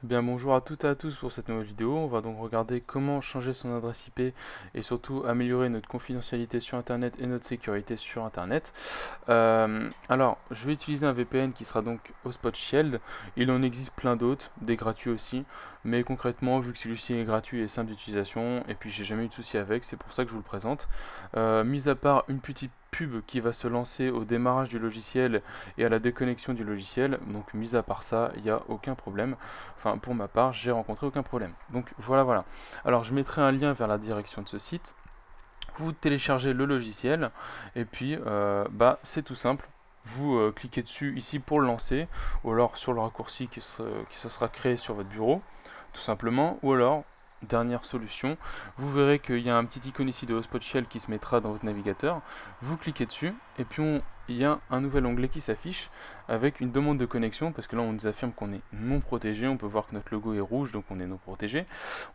Eh bien, bonjour à toutes et à tous pour cette nouvelle vidéo. On va donc regarder comment changer son adresse IP et surtout améliorer notre confidentialité sur Internet et notre sécurité sur Internet. Alors, je vais utiliser un VPN qui sera donc Hotspot Shield. Il en existe plein d'autres, des gratuits aussi, mais concrètement, vu que celui-ci est gratuit et simple d'utilisation, et puis j'ai jamais eu de souci avec, c'est pour ça que je vous le présente. Mis à part une petite pub qui va se lancer au démarrage du logiciel et à la déconnexion du logiciel, donc mis à part ça, il n'y a aucun problème. Enfin, pour ma part, j'ai rencontré aucun problème. Donc voilà. Alors, je mettrai un lien vers la direction de ce site. Vous téléchargez le logiciel et puis, c'est tout simple. Vous cliquez dessus ici pour le lancer, ou alors sur le raccourci qui se sera créé sur votre bureau, tout simplement, ou alors dernière solution, vous verrez qu'il y a un petit icône ici de Hotspot Shell qui se mettra dans votre navigateur. Vous cliquez dessus et puis il y a un nouvel onglet qui s'affiche avec une demande de connexion parce que là on nous affirme qu'on est non protégé. On peut voir que notre logo est rouge donc on est non protégé.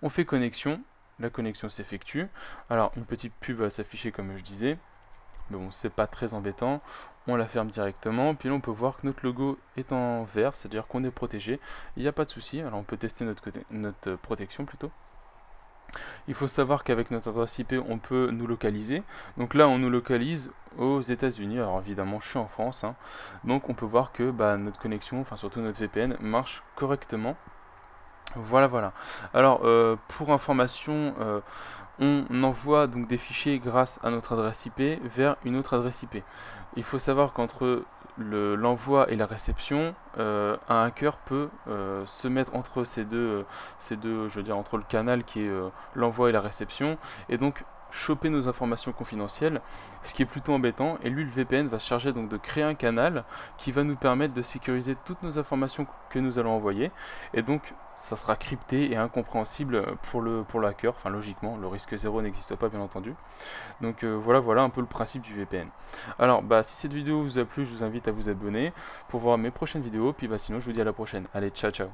On fait connexion, la connexion s'effectue. Alors une petite pub va s'afficher comme je disais, mais bon c'est pas très embêtant. On la ferme directement, puis là on peut voir que notre logo est en vert, c'est-à-dire qu'on est protégé. Il n'y a pas de souci. Alors on peut tester notre protection plutôt. Il faut savoir qu'avec notre adresse IP, on peut nous localiser. Donc là, on nous localise aux États-Unis. Alors évidemment, je suis en France, hein. Donc on peut voir que notre connexion, enfin surtout notre VPN, marche correctement. Voilà. Alors, pour information, on envoie donc des fichiers grâce à notre adresse IP vers une autre adresse IP. Il faut savoir qu'entre l'envoi et la réception, un hacker peut se mettre entre je veux dire entre le canal qui est l'envoi et la réception, et donc choper nos informations confidentielles, ce qui est plutôt embêtant. Et lui, le VPN va se charger donc de créer un canal qui va nous permettre de sécuriser toutes nos informations que nous allons envoyer, et donc ça sera crypté et incompréhensible pour le hacker. Enfin, logiquement, le risque zéro n'existe pas, bien entendu. Donc voilà un peu le principe du VPN. Alors, si cette vidéo vous a plu, je vous invite à vous abonner pour voir mes prochaines vidéos. Puis sinon, je vous dis à la prochaine. Allez, ciao.